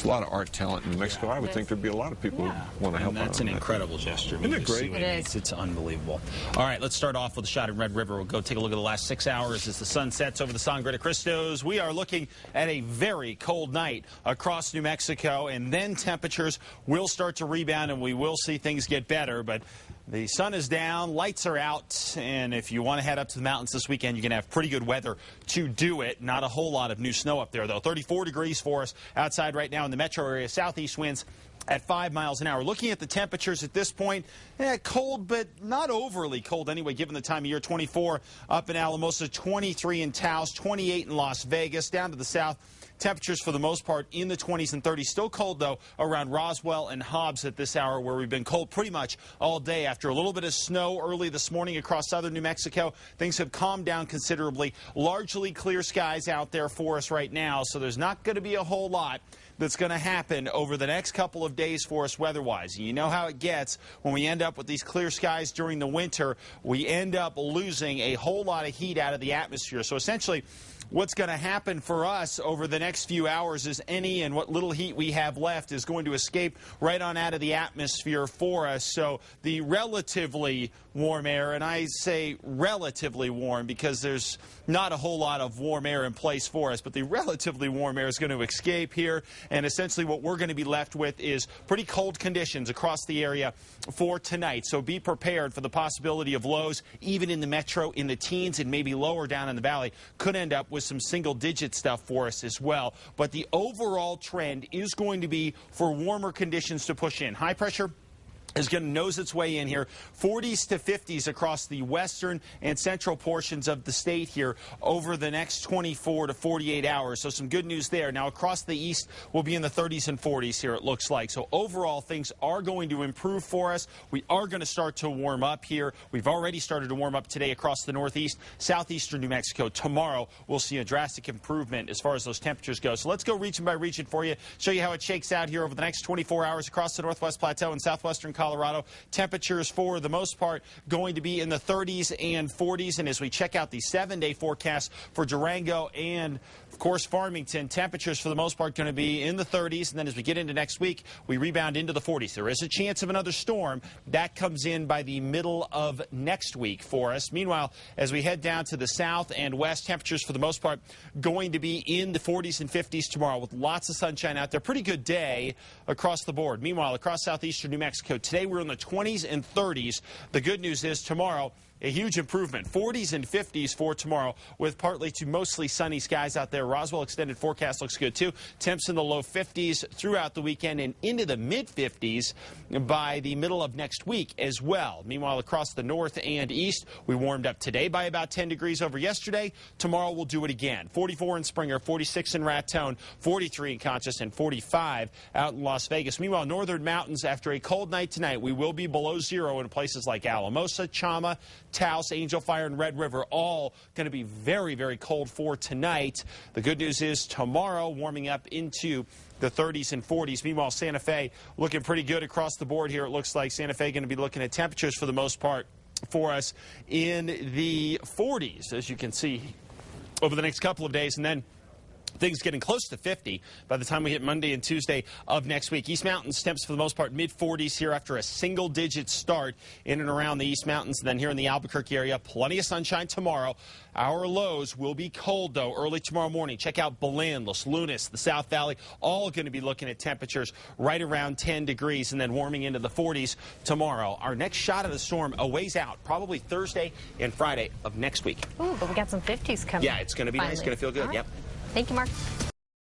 There's a lot of art talent in New Mexico. I would think there'd be a lot of people who want to help out. That's an incredible gesture. Isn't it great? It is. It's unbelievable. All right, let's start off with a shot in Red River. We'll go take a look at the last 6 hours as the sun sets over the Sangre de Cristos. We are looking at a very cold night across New Mexico, and then temperatures will start to rebound, and we will see things get better. But the sun is down, lights are out, and if you want to head up to the mountains this weekend, you're going to have pretty good weather to do it. Not a whole lot of new snow up there, though. 34 degrees for us outside right now in the metro area. Southeast winds at 5 miles an hour. Looking at the temperatures at this point, cold, but not overly cold anyway, given the time of year. 24 up in Alamosa, 23 in Taos, 28 in Las Vegas. Down to the south, temperatures for the most part in the 20s and 30s. Still cold, though, around Roswell and Hobbs at this hour, where we've been cold pretty much all day. After a little bit of snow early this morning across southern New Mexico, things have calmed down considerably. Largely clear skies out there for us right now, so there's not going to be a whole lot that's going to happen over the next couple of days for us weather-wise. You know how it gets when we end up with these clear skies during the winter. We end up losing a whole lot of heat out of the atmosphere. So essentially, what's going to happen for us over the next few hours is any and what little heat we have left is going to escape right on out of the atmosphere for us. So the relatively warm air, and I say relatively warm because there's not a whole lot of warm air in place for us, but the relatively warm air is going to escape here, and essentially what we're going to be left with is pretty cold conditions across the area for tonight. So be prepared for the possibility of lows, even in the metro, in the teens, and maybe lower down in the valley. Could end up with some single-digit stuff for us as well. But the overall trend is going to be for warmer conditions to push in. High pressure is going to nose its way in here. 40s to 50s across the western and central portions of the state here over the next 24 to 48 hours. So some good news there. Now across the east, we'll be in the 30s and 40s here, it looks like. So overall, things are going to improve for us. We are going to start to warm up here. We've already started to warm up today across the northeast, southeastern New Mexico. Tomorrow, we'll see a drastic improvement as far as those temperatures go. So let's go region by region for you, show you how it shakes out here over the next 24 hours across the Northwest Plateau and southwestern Colorado. Temperatures for the most part going to be in the 30s and 40s. And as we check out the 7-day forecast for Durango and, of course, Farmington, temperatures for the most part going to be in the 30s. And then as we get into next week, we rebound into the 40s. There is a chance of another storm. That comes in by the middle of next week for us. Meanwhile, as we head down to the south and west, temperatures for the most part going to be in the 40s and 50s tomorrow with lots of sunshine out there. Pretty good day across the board. Meanwhile, across southeastern New Mexico, today we're in the 20s and 30s. The good news is tomorrow, a huge improvement. 40s and 50s for tomorrow with partly to mostly sunny skies out there. Roswell extended forecast looks good, too. Temps in the low 50s throughout the weekend and into the mid-50s by the middle of next week as well. Meanwhile, across the north and east, we warmed up today by about 10 degrees over yesterday. Tomorrow, we'll do it again. 44 in Springer, 46 in Raton, 43 in Conchas, and 45 out in Las Vegas. Meanwhile, northern mountains, after a cold night tonight, we will be below zero in places like Alamosa, Chama, Taos, Angel Fire, and Red River, all going to be very, very cold for tonight. The good news is tomorrow warming up into the 30s and 40s. Meanwhile, Santa Fe looking pretty good across the board here. It looks like Santa Fe going to be looking at temperatures for the most part for us in the 40s, as you can see, over the next couple of days. And then things getting close to 50 by the time we hit Monday and Tuesday of next week. East Mountains temps for the most part mid-40s here after a single-digit start in and around the East Mountains. And then here in the Albuquerque area, plenty of sunshine tomorrow. Our lows will be cold, though, early tomorrow morning. Check out Belen, Los Lunas, the South Valley, all going to be looking at temperatures right around 10 degrees and then warming into the 40s tomorrow. Our next shot of the storm a ways out, probably Thursday and Friday of next week. Ooh, but we got some 50s coming. Yeah, it's going to be nice. It's going to feel good. Right. Yep. Thank you, Mark.